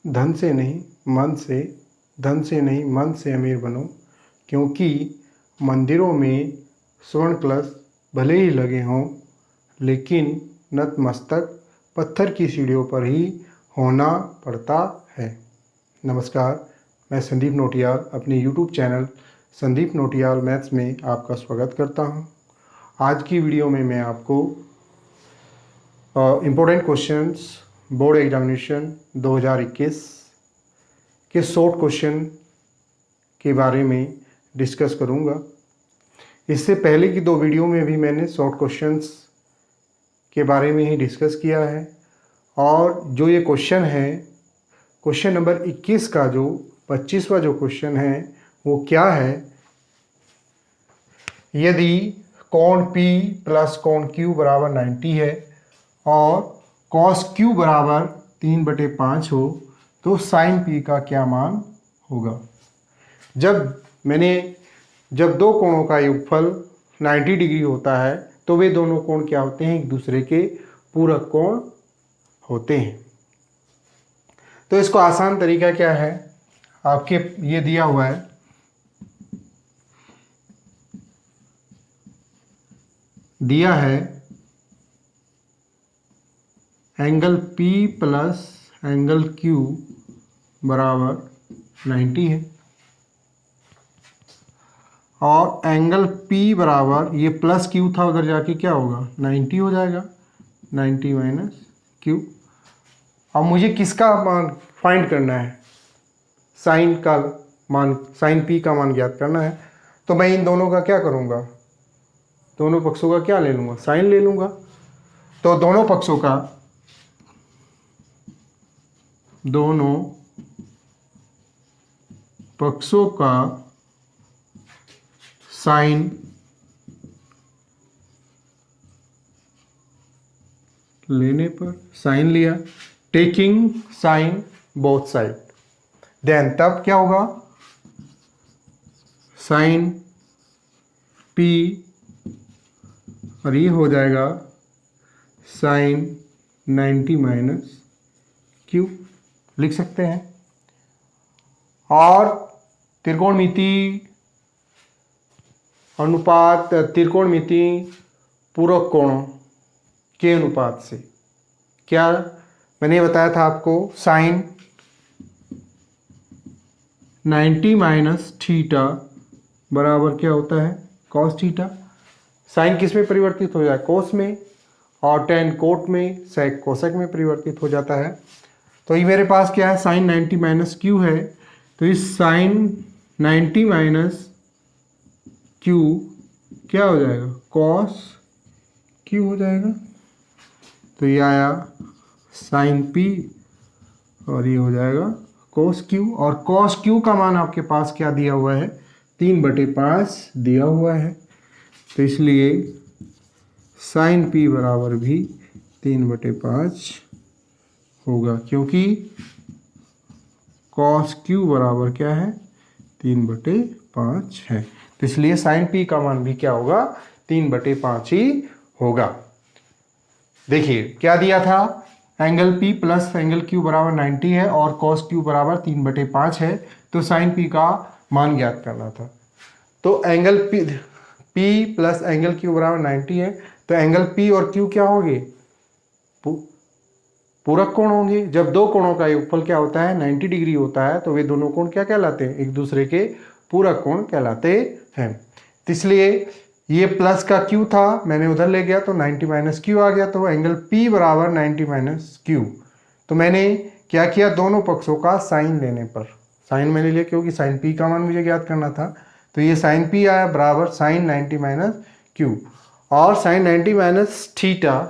धन से नहीं मन से, धन से नहीं मन से अमीर बनो, क्योंकि मंदिरों में स्वर्ण कलश भले ही लगे हों, लेकिन नतमस्तक पत्थर की सीढ़ियों पर ही होना पड़ता है। नमस्कार, मैं संदीप नोटियाल अपने YouTube channel Sandeep Notiyal maths में आपका स्वागत करता हूं। आज की वीडियो में मैं आपको इम्पोर्टेंट क्वेश्चंस बोर्ड एग्जामिनेशन 2021 के शॉर्ट क्वेश्चन के बारे में डिस्कस करूंगा। इससे पहले की दो वीडियो में भी मैंने शॉर्ट क्वेश्चंस के बारे में ही डिस्कस किया है, और जो ये क्वेश्चन है, क्वेश्चन नंबर 21 का जो 25वां जो क्वेश्चन है वो क्या है, यदि cos P plus cos Q बराबर 90 है और कॉस Q बराबर 3/5 हो तो साइन P का क्या मान होगा। जब दो कोणों का योगफल 90 डिग्री होता है तो वे दोनों कोण क्या होते हैं, एक दूसरे के पूरक कोण होते हैं। तो इसको आसान तरीका क्या है, आपके ये दिया हुआ है, angle P plus angle Q बराबर 90 है और एंगल P बराबर, ये प्लस Q था, उधर जाके क्या होगा 90 हो जाएगा, 90 माइनस Q। अब मुझे किसका मान फाइंड करना है, साइन का मान, साइन P का मान ज्ञात करना है। तो मैं इन दोनों का क्या करूँगा, दोनों पक्षों का क्या ले लूँगा, साइन ले लूँगा। तो दोनों पक्षों का साइन लेने पर, साइन लिया, taking sine both side, then तब क्या होगा, साइन P और ये हो जाएगा साइन 90 माइनस Q, लिख सकते हैं। और त्रिकोणमिति पूरक कोणों के अनुपात से, क्या मैंने बताया था आपको, साइन 90 माइनस थीटा बराबर क्या होता है, कॉस थीटा। साइन किस में परिवर्तित हो जाए, कोस में, और टेन कोट में, सेक कोसेक में परिवर्तित हो जाता है। तो ये मेरे पास क्या है, साइन 90 माइनस Q है, तो इस साइन 90 माइनस Q क्या हो जाएगा, कॉस Q हो जाएगा। तो ये आया साइन P और ये हो जाएगा कोस Q, और कॉस Q का मान आपके पास क्या दिया हुआ है, 3/5 दिया हुआ है। तो इसलिए साइन P बराबर भी 3/5 होगा, क्योंकि कॉस Q बराबर क्या है, 3/5 है। तो इसलिए साइन P का मान भी क्या होगा, 3/5 ही होगा। देखिए क्या दिया था, angle P plus angle Q बराबर 90 है और कॉस Q बराबर 3/5 है, तो साइन P का मान ज्ञात करना था। तो angle P plus angle Q बराबर 90 है, तो एंगल P और Q क्या होंगे, पूरक कोण होंगे। जब दो कोणों का योगफल क्या होता है, 90 डिग्री होता है, तो वे दोनों कोण क्या कहलाते हैं, एक दूसरे के पूरक कोण कहलाते हैं। तो इसलिए ये प्लस का Q था, मैंने उधर ले गया तो 90 माइनस Q आ गया, तो एंगल P बराबर 90 माइनस Q। तो मैंने क्या किया, दोनों पक्षों का साइन लेने पर, साइन मैंने लिया क्योंकि साइन P का मान मुझे ज्ञात करना था। तो ये साइन P आया बराबर साइन 90 माइनस Q, और साइन 90 माइनस थीटा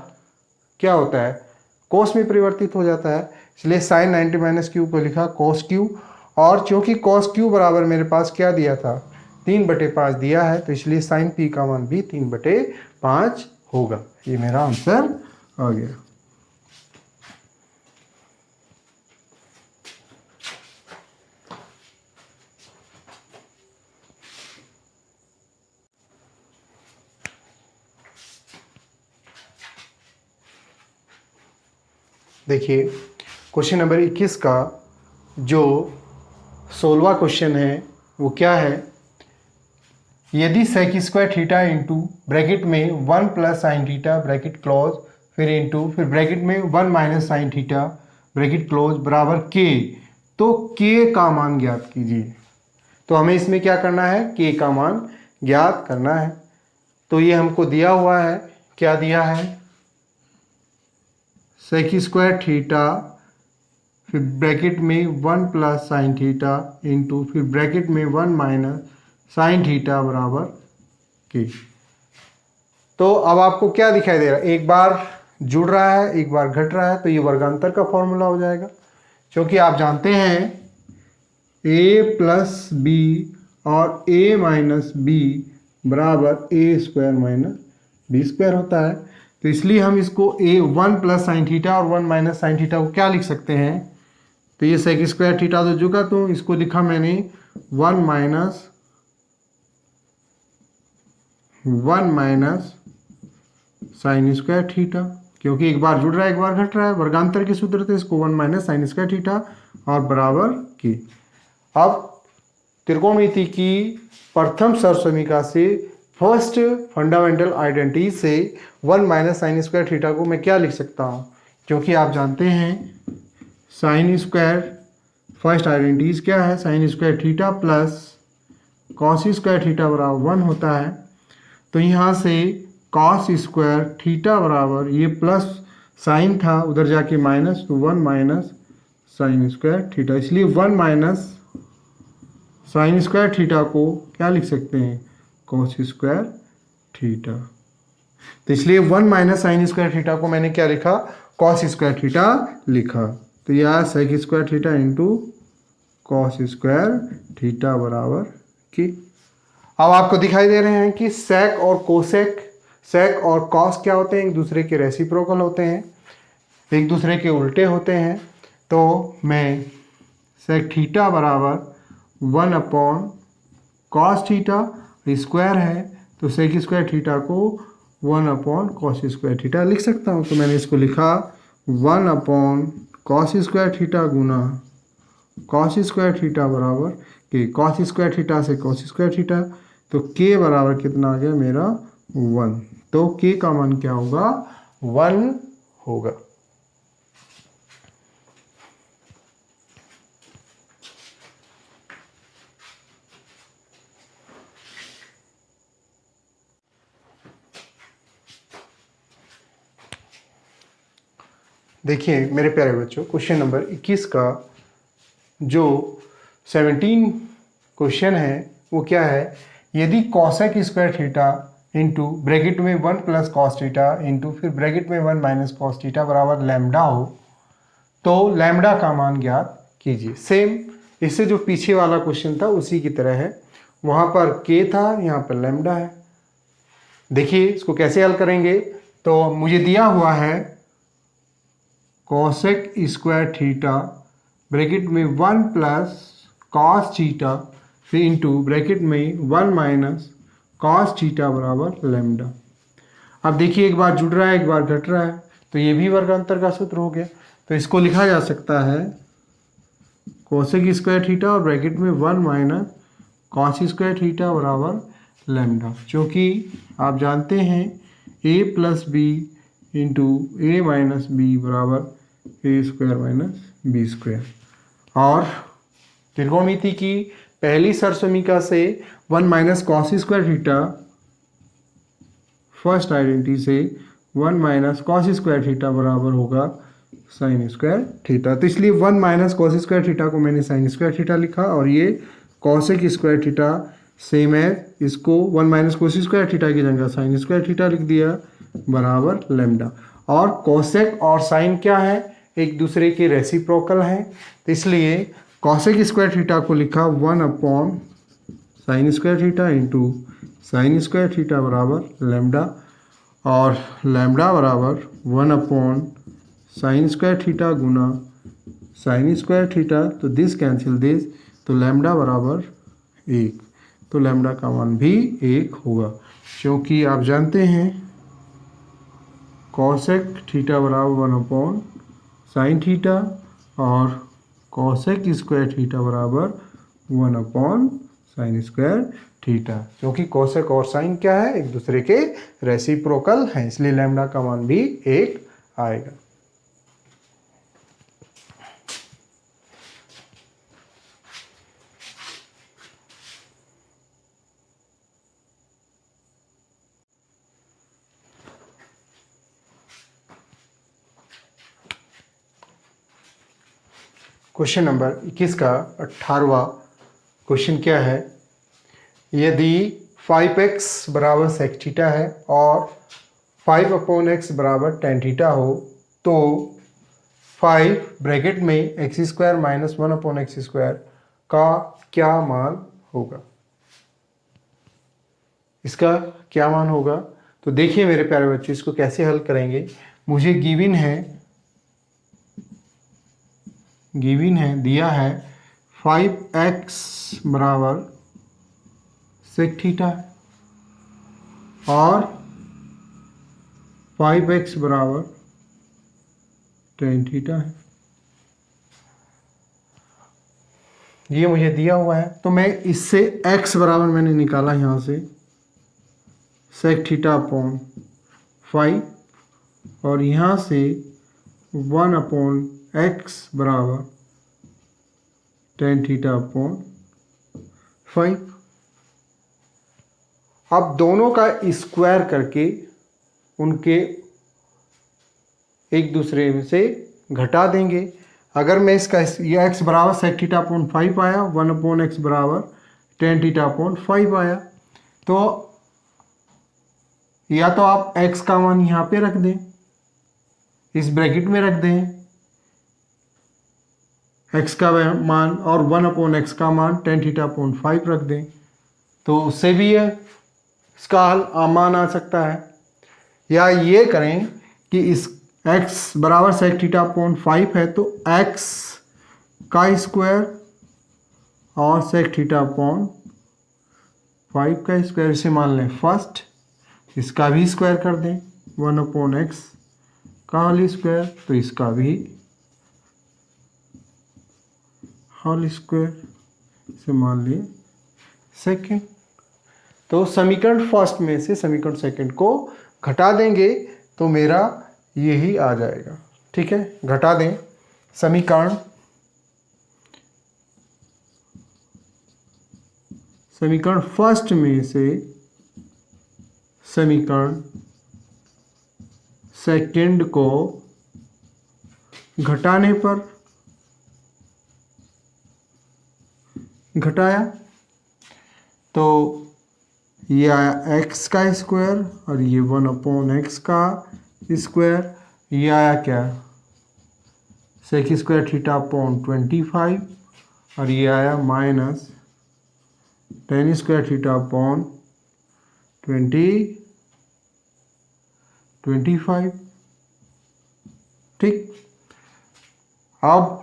क्या होता है, कोस में परिवर्तित हो जाता है, इसलिए साइन 90 माइनस Q को लिखा कोस Q। और क्योंकि कोस Q बराबर मेरे पास क्या दिया था, 3/5 दिया है, तो इसलिए साइन P का मान भी 3/5 होगा। ये मेरा आंसर आ गया। देखिए क्वेश्चन नंबर 21 का जो 16वां क्वेश्चन है वो क्या है, यदि sec square theta into bracket में 1 plus sine theta bracket close फिर ब्रैकेट में 1 minus sine theta bracket close बराबर के, तो के का मान ज्ञात कीजिए। तो हमें इसमें क्या करना है, के का मान ज्ञात करना है। तो ये हमको दिया हुआ है, क्या दिया है, सेक स्क्वायर थीटा फिर ब्रैकेट में 1 प्लस साइन थीटा इंटू फिर ब्रैकेट में 1 माइनस साइन थीटा बराबर के। तो अब आपको क्या दिखाई दे रहा है, एक बार जुड़ रहा है एक बार घट रहा है, तो ये वर्गांतर का फॉर्मूला हो जाएगा। क्योंकि आप जानते हैं a प्लस बी और a माइनस बी बराबर A square minus B square होता है। तो इसलिए हम इसको a 1 प्लस साइन थीटा और 1 माइनस साइन थीटा को क्या लिख सकते हैं, तो ये सेक स्क्वायर थीटा तो जुगा, तो इसको लिखा मैंने 1 माइनस साइन स्क्वायर थीटा, क्योंकि एक बार जुड़ रहा है एक बार घट रहा है, वर्गांतर के सूत्र थे, इसको 1 माइनस साइन स्क्वायर थीटा और बराबर की। अब त्रिकोणमिति की प्रथम सर्वसमीका से फर्स्ट फंडामेंटल आइडेंटिटी से 1 माइनस साइन स्क्वायर थीटा को मैं क्या लिख सकता हूँ, क्योंकि आप जानते हैं साइन स्क्वायर फर्स्ट आइडेंटिटीज क्या है, sine square theta plus cos square theta बराबर 1 होता है। तो यहाँ से कॉस स्क्वायर थीटा बराबर ये प्लस साइन था उधर जाके माइनस, तो 1 माइनस साइन स्क्वायर थीटा, इसलिए 1 माइनस साइन स्क्वायर थीटा को क्या लिख सकते हैं, कॉस स्क्वायर थीटा। तो इसलिए 1 माइनस साइन स्क्वायर थीटा को मैंने क्या लिखा, कॉस स्क्वायर थीटा लिखा। तो यह sec square theta into cos square theta बराबर की। अब आपको दिखाई दे रहे हैं कि सेक और कोसेक, सेक और कॉस क्या होते हैं, एक दूसरे के रेसिप्रोकल होते हैं, एक दूसरे के उल्टे होते हैं। तो मैं सेक थीटा बराबर 1 अपॉन कॉस थीटा स्क्वायर है, तो सेक स्क्वायर थीटा को 1 अपॉन कॉस स्क्वायर थीटा लिख सकता हूँ। तो मैंने इसको लिखा 1 अपॉन कॉस स्क्वायर थीटा गुना कॉस स्क्वायर थीटा बराबर के, कॉस स्क्वायर थीटा से कॉस स्क्वायर थीटा, तो के बराबर कितना आ गया मेरा 1। तो के का मान क्या होगा, 1 होगा। देखिए मेरे प्यारे बच्चों, क्वेश्चन नंबर 21 का जो 17 क्वेश्चन है वो क्या है, यदि cosec square theta into bracket में 1 प्लस कॉस थीटा इंटू फिर ब्रैकेट में 1 माइनस कॉस थीटा बराबर लैम्डा हो, तो लैम्डा का मान ज्ञात कीजिए। सेम इससे जो पीछे वाला क्वेश्चन था उसी की तरह है, वहाँ पर के था, यहाँ पर लैम्डा है। देखिए इसको कैसे हल करेंगे, तो मुझे दिया हुआ है कॉसेक स्क्वायर थीटा ब्रैकेट में 1 प्लस कॉस थीटा फिर इंटू ब्रैकेट में 1 माइनस कॉस थीटा बराबर लैम्डा। अब देखिए एक बार जुड़ रहा है एक बार घट रहा है, तो ये भी वर्गांतर का सूत्र हो गया। तो इसको लिखा जा सकता है कॉसेक स्क्वायर थीटा और ब्रैकेट में 1 माइनस कॉस स्क्वायर थीटा बराबर लैम्डा, क्योंकि आप जानते हैं a plus B into A minus B बराबर A square minus B square. और त्रिकोणमिति की पहली सर्वसमीका से 1 minus cos square theta first identity से 1 माइनस कॉस स्क्वायर थीटा बराबर होगा साइन स्क्वायर थीटा। तो इसलिए 1 माइनस कॉस स्क्वायर थीटा को मैंने साइन स्क्वायर थीटा लिखा, और ये कॉसेक स्क्वायर थीटा सेम है, इसको 1 माइनस कोस स्क्वायर थीटा की जगह साइन स्क्वायर थीटा लिख दिया बराबर लैम्डा। और कोसेक और साइन क्या है, एक दूसरे के रेसिप्रोकल हैं, तो इसलिए कॉसेक स्क्वायर थीटा को लिखा 1 upon sine square theta into sine square theta बराबर लैम्डा, और लैम्डा बराबर 1 अपॉन साइन स्क्वायर थीटा गुना साइन स्क्वायर थीटा, तो दिस कैंसिल दिस, तो लैम्डा बराबर 1। तो लैम्डा का मान भी 1 होगा, क्योंकि आप जानते हैं कॉसेक थीटा बराबर 1 अपॉन साइन थीटा और कॉसेक स्क्वायर थीटा बराबर 1/sin² थीटा, क्योंकि कॉसेक और साइन क्या है, एक दूसरे के रेसिप्रोकल हैं, इसलिए लैम्डा का मान भी 1 आएगा। क्वेश्चन नंबर 21 का 18वां क्वेश्चन क्या है, यदि 5x बराबर sec थीटा है और 5/x बराबर tan थीटा हो तो 5 ब्रैकेट में x² - 1/x² का क्या मान होगा। इसका क्या मान होगा, तो देखिए मेरे प्यारे बच्चों, इसको कैसे हल करेंगे। मुझे गिवन है दिया है 5x बराबर sec थीटा और 5x बराबर tan थीटा है, ये मुझे दिया हुआ है। तो मैं इससे x बराबर मैंने निकाला यहाँ से sec थीटा अपॉन 5 और यहाँ से 1/x बराबर tan थीटा अपॉन 5। अब दोनों का स्क्वायर करके उनके एक दूसरे में से घटा देंगे। अगर मैं इसका ये x बराबर sec थीटा अपॉन 5 आया, 1/x बराबर tan थीटा अपॉन 5 आया, तो या तो आप x का मान यहाँ पे रख दें, इस ब्रैकेट में रख दें x का मान और 1/x का मान tan थीटा अपॉन 5 रख दें, तो उससे भी इसका हल मान आ सकता है। या ये करें कि इस x बराबर sec थीटा अपॉन 5 है तो x का स्क्वायर और sec थीटा अपॉन 5 का स्क्वायर, इसे मान लें फर्स्ट, इसका भी स्क्वायर कर दें 1/x का होल स्क्वायर, तो इसका भी होल स्क्वायर, इसे मान लें सेकेंड। तो समीकरण फर्स्ट में से समीकरण सेकंड को घटा देंगे तो मेरा यही आ जाएगा। ठीक है, घटा दें समीकरण फर्स्ट में से समीकरण सेकंड को घटाने पर घटाया तो ये आया x का स्क्वायर और ये 1/x का स्क्वायर, ये आया क्या sec² थीटा अपॉन 25 और ये आया माइनस tan² थीटा अपॉन 25। ठीक, अब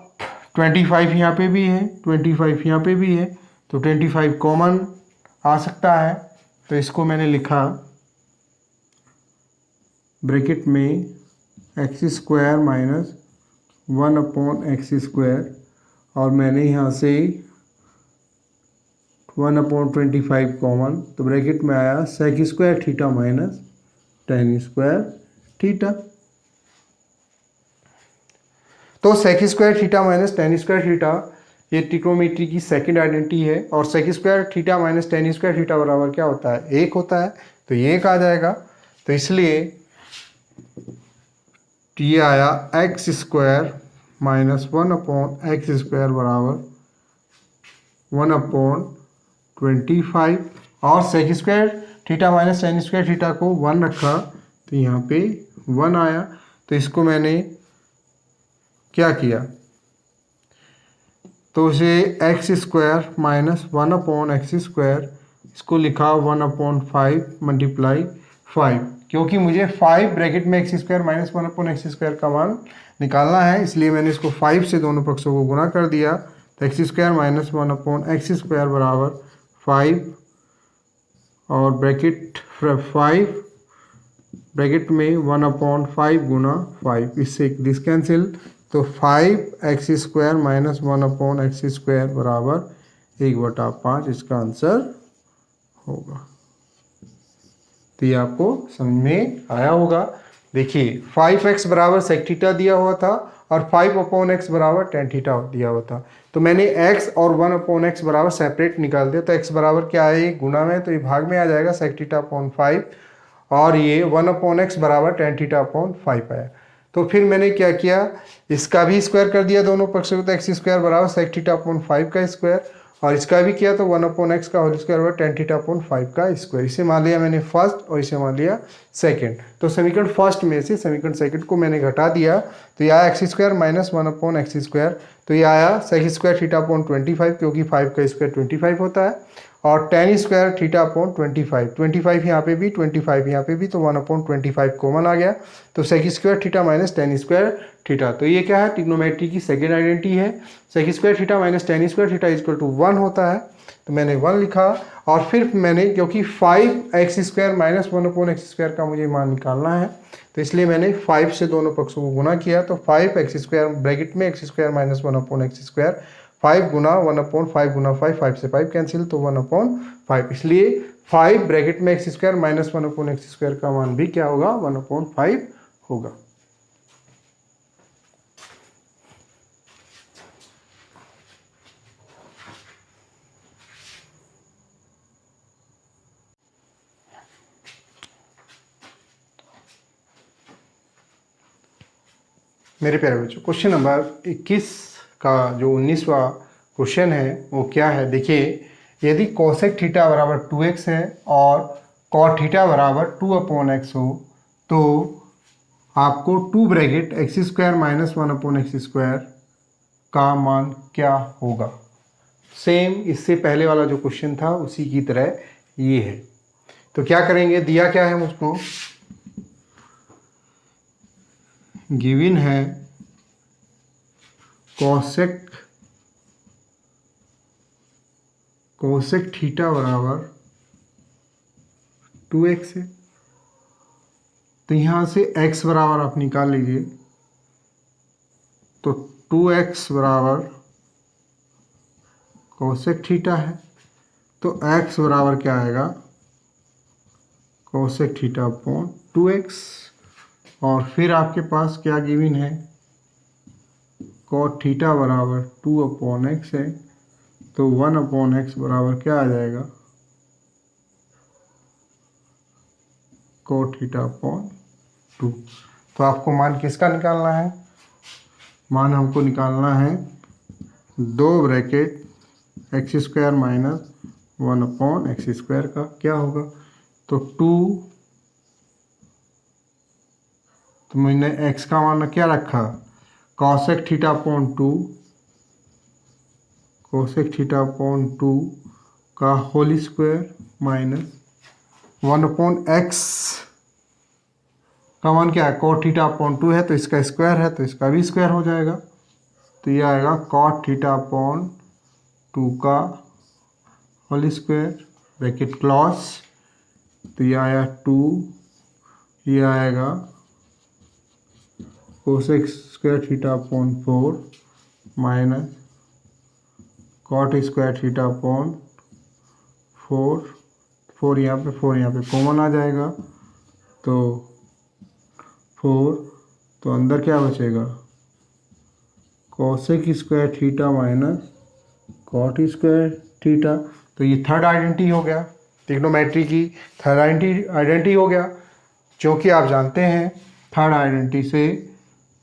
25 यहाँ पे भी है, 25 यहाँ पे भी है, तो 25 कॉमन आ सकता है, तो इसको मैंने लिखा ब्रैकेट में x² माइनस 1/x² और मैंने यहाँ से 1/25 कॉमन, तो ब्रैकेट में आया sec² theta minus tan² theta. तो sec² theta minus tan² theta ये ट्रिग्नोमेट्री की सेकंड आइडेंटिटी है, और sec² theta minus tan² theta बराबर क्या होता है, 1 होता है, तो ये 1 आ जाएगा। तो इसलिए ये आया x² माइनस 1/x² बराबर 1/25 और sec² theta minus tan² theta को 1 रखा तो यहाँ पे 1 आया। तो इसको मैंने क्या किया, तो इसे x² माइनस 1/x², इसको लिखा 1/5 मल्टीप्लाई 5, क्योंकि मुझे 5 ब्रैकेट में x² माइनस 1/x² का मान निकालना है, इसलिए मैंने इसको 5 से दोनों पक्षों को गुना कर दिया। तो x² माइनस 1/x² बराबर 5 और ब्रैकेट 5 ब्रैकेट में 1/5 गुना 5, इससे दिस कैंसिल, तो 5x² माइनस 1/x² बराबर 1/5 इसका आंसर होगा। तो ये आपको समझ में आया होगा। देखिए 5x बराबर sec थीटा दिया हुआ था और 5/x बराबर tan थीटा दिया हुआ था। तो मैंने x और 1/x बराबर सेपरेट निकाल दिया। तो x बराबर क्या है, ये गुना में, तो ये भाग में आ जाएगा sec थीटा अपॉन 5 और ये 1/x बराबर tan थीटा अपॉन 5 आया। तो फिर मैंने क्या किया, इसका भी स्क्वायर कर दिया दोनों पक्षों को, तो x² बराबर sec थीटा अपॉन 5 का स्क्वायर, और इसका भी किया तो 1/x का होल स्क्वायर बराबर tan थीटा अपॉन 5 का स्क्वायर। इसे मान लिया मैंने फर्स्ट और इसे मान लिया सेकंड। तो समीकरण फर्स्ट में से समीकरण सेकंड को मैंने घटा दिया, तो ये आया x² माइनस 1/x², तो ये आया sec² थीटा अपॉन 25, क्योंकि 5 का स्क्वायर 25 होता है, और tan² थीटा अपॉन 25 यहाँ पे भी, 25 यहाँ पे भी, तो 1/25 कॉमन आ गया, तो sec² theta minus tan² theta. तो ये क्या है, ट्रिग्नोमेट्री की सेकेंड आइडेंटिटी है। sec² theta minus tan² theta equal to 1 होता है, तो मैंने 1 लिखा। और फिर मैंने, क्योंकि 5x² माइनस 1/x² का मुझे मान निकालना है, तो इसलिए मैंने 5 से दोनों पक्षों को गुना किया, तो 5x² ब्रैकेट में x² माइनस 1/x², 5 गुना 1/5 गुना 5 से 5 कैंसिल, तो 1/5, इसलिए 5 ब्रैकेट में x² माइनस 1/x² का मान भी क्या होगा, 1/5 होगा। मेरे प्यारे बच्चों, क्वेश्चन नंबर 21 का जो 19वां क्वेश्चन है वो क्या है, देखिए यदि कोसेक थीटा बराबर 2x है और कॉट थीटा बराबर 2/x हो, तो आपको 2 ब्रैकेट x² माइनस 1/x² का मान क्या होगा। सेम इससे पहले वाला जो क्वेश्चन था उसी की तरह ये है। तो क्या करेंगे, दिया क्या है मुझको, गिवन है कोसेक थीटा बराबर 2x है, तो यहाँ से x बराबर आप निकाल लीजिए, तो 2x बराबर कोसेक थीटा है, तो x बराबर क्या आएगा, कोसेक थीटा अपॉन 2x, और फिर आपके पास क्या गिवन है, कॉट थीटा बराबर 2/x है, तो 1/x बराबर क्या आ जाएगा, कॉट थीटा अपॉन 2। तो आपको मान किसका निकालना है, मान हमको निकालना है 2 ब्रैकेट x² माइनस 1/x² का क्या होगा, तो 2, तो मैंने x का मान क्या रखा, cosec theta upon 2, cosec theta upon 2 का होल स्क्वायर माइनस 1/x का मान क्या है, कॉट थीटा अपॉन 2 है, तो इसका स्क्वायर है, तो इसका भी स्क्वायर हो जाएगा, तो ये आएगा कॉट थीटा अपॉन 2 का होल स्क्वायर ब्रैकेट क्लॉज, तो ये आया 2, ये आएगा cosec square theta upon 4 minus cot square theta upon 4 यहाँ पे कॉमन आ जाएगा, तो 4, तो अंदर क्या बचेगा, cosec square theta minus cot square theta. तो ये थर्ड आइडेंटिटी हो गया, ट्रिग्नोमेट्री की थर्ड आइडेंटिटी हो गया, क्योंकि आप जानते हैं थर्ड आइडेंटिटी से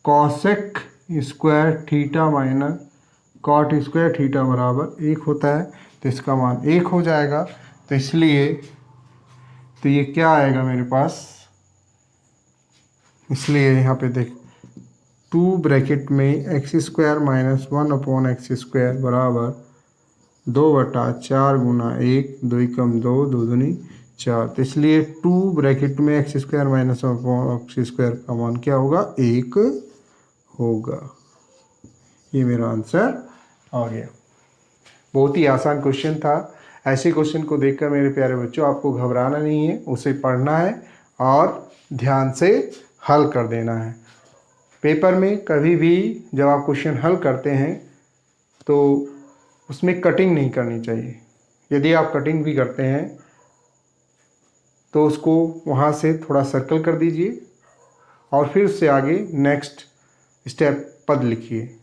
cosec square theta minus cot square theta बराबर 1 होता है, तो इसका मान 1 हो जाएगा। तो इसलिए तो ये क्या आएगा मेरे पास, इसलिए यहाँ पे देख 2 ब्रैकेट में x² माइनस 1/x² बराबर 2/4 गुना 1, 2 कम 2, 2 दूनी 4, तो इसलिए 2 ब्रैकेट में x² माइनस 1/x² का मान क्या होगा, 1 होगा। ये मेरा आंसर आ गया। बहुत ही आसान क्वेश्चन था। ऐसे क्वेश्चन को देखकर मेरे प्यारे बच्चों आपको घबराना नहीं है, उसे पढ़ना है और ध्यान से हल कर देना है। पेपर में कभी भी जब आप क्वेश्चन हल करते हैं तो उसमें कटिंग नहीं करनी चाहिए। यदि आप कटिंग भी करते हैं तो उसको वहाँ से थोड़ा सर्कल कर दीजिए और फिर उससे आगे नेक्स्ट स्टेप पद लिखिए।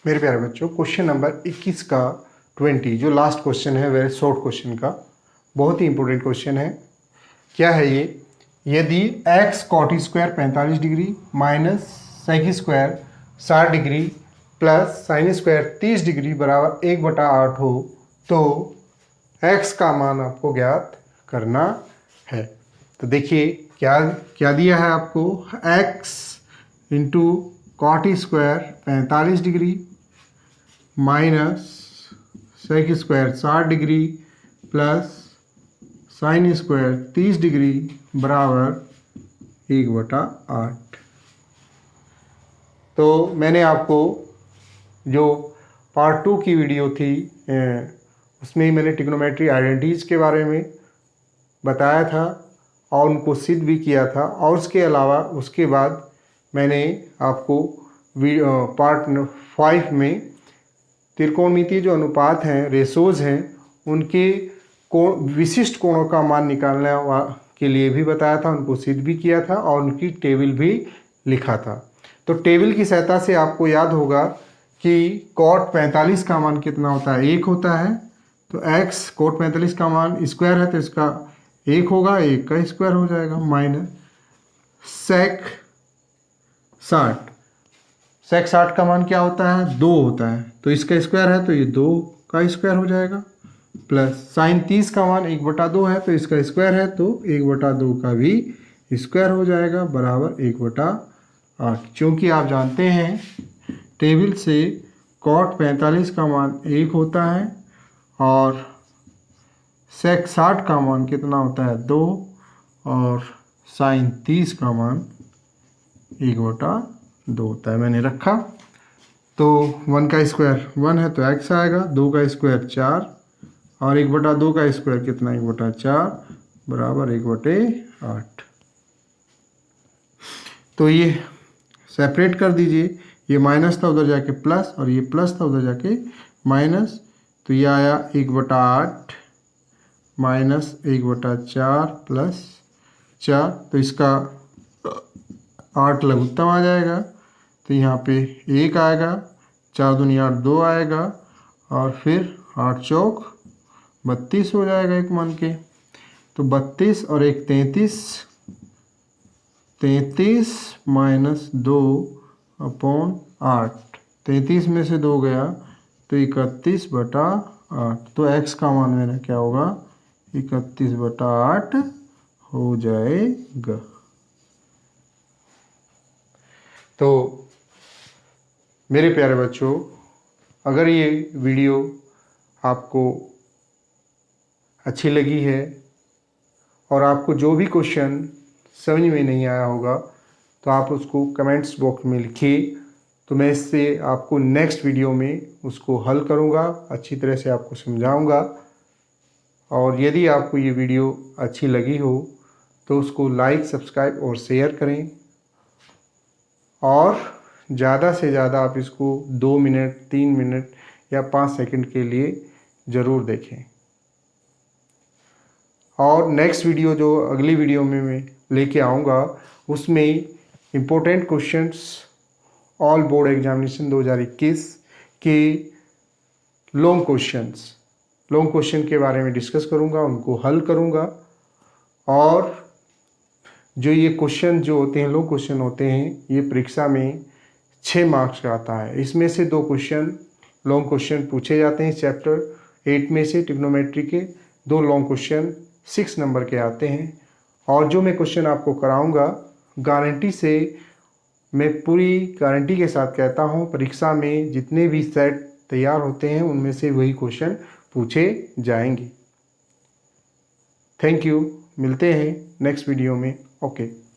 मेरे प्यारे बच्चों, क्वेश्चन नंबर 21 का 20 जो लास्ट क्वेश्चन है, वेरी शॉर्ट क्वेश्चन का, बहुत ही इंपॉर्टेंट क्वेश्चन है। क्या है ये? यदि x cot square 45 degree minus sec square 60 degree plus sine square 30 degree बराबर 1/8 हो तो x का मान आपको ज्ञात करना है। तो देखिए क्या क्या दिया है आपको, x into cot square 45 degree minus sec square 60 degree plus sine square 30 degree बराबर 1/8। तो मैंने आपको जो पार्ट 2 की वीडियो थी उसमें ही मैंने ट्रिग्नोमेट्री आइडेंटिटीज़ के बारे में बताया था और उनको सिद्ध भी किया था। और उसके अलावा उसके बाद मैंने आपको पार्ट 5 में त्रिकोणमितीय जो अनुपात हैं, रेशोज हैं, उनके कोण विशिष्ट कोणों का मान निकालने के लिए भी बताया था, उनको सिद्ध भी किया था और उनकी टेबल भी लिखा था। तो टेबल की सहायता से आपको याद होगा कि कॉट 45 का मान कितना होता है, 1 होता है। तो x कॉट 45 का मान स्क्वायर है तो इसका 1 होगा, 1 का स्क्वायर हो जाएगा, माइनस सेक 60 का मान क्या होता है, 2 होता है तो इसका स्क्वायर है तो ये 2 का स्क्वायर हो जाएगा, प्लस साइन 30 का मान 1/2 है तो इसका स्क्वायर है तो 1/2 का भी स्क्वायर हो जाएगा बराबर 1/8। क्योंकि आप जानते हैं टेबल से कॉट 45 का मान 1 होता है और सेक 60 का मान कितना होता है, 2, और साइन 30 का मान 1/2 होता है। मैंने रखा तो 1 का स्क्वायर 1 है तो x आएगा, 2 का स्क्वायर 4 और 1/2 का स्क्वायर कितना, 1/4 बराबर 1/8। तो ये सेपरेट कर दीजिए, ये माइनस था उधर जाके प्लस और ये प्लस था उधर जाके माइनस, तो ये आया 1/8 माइनस 1/4 प्लस 4, तो इसका 8 लघुत्तम आ जाएगा तो यहाँ पे 1 आएगा, 4 दूनी 8 2 आएगा और फिर 8 चौक 32 हो जाएगा एक मान के। तो 32 और 1 33 माइनस 2/8, 33 में से 2 गया तो 31/8। तो x का मान मेरा क्या होगा, 31/8 हो जाएगा। तो मेरे प्यारे बच्चों, अगर ये वीडियो आपको अच्छी लगी है और आपको जो भी क्वेश्चन समझ में नहीं आया होगा तो आप उसको कमेंट्स बॉक्स में लिखिए, तो मैं इससे आपको नेक्स्ट वीडियो में उसको हल करूँगा, अच्छी तरह से आपको समझाऊँगा। और यदि आपको ये वीडियो अच्छी लगी हो तो उसको लाइक, सब्सक्राइब और शेयर करें और ज़्यादा से ज़्यादा आप इसको 2 मिनट, 3 मिनट या 5 सेकंड के लिए ज़रूर देखें। और नेक्स्ट वीडियो जो अगली वीडियो में मैं लेके आऊँगा उसमें important questions all board examination 2021 के लॉन्ग क्वेश्चन के बारे में डिस्कस करूँगा, उनको हल करूँगा। और जो ये क्वेश्चन जो होते हैं, लॉन्ग क्वेश्चन होते हैं, ये परीक्षा में 6 मार्क्स का आता है। इसमें से 2 क्वेश्चन लॉन्ग क्वेश्चन पूछे जाते हैं चैप्टर 8 में से, ट्रिग्नोमेट्री के 2 लॉन्ग क्वेश्चन 6 नंबर के आते हैं। और जो मैं क्वेश्चन आपको कराऊंगा, गारंटी से, मैं पूरी गारंटी के साथ कहता हूं, परीक्षा में जितने भी सेट तैयार होते हैं उनमें से वही क्वेश्चन पूछे जाएंगे। थैंक यू, मिलते हैं नेक्स्ट वीडियो में। ओके।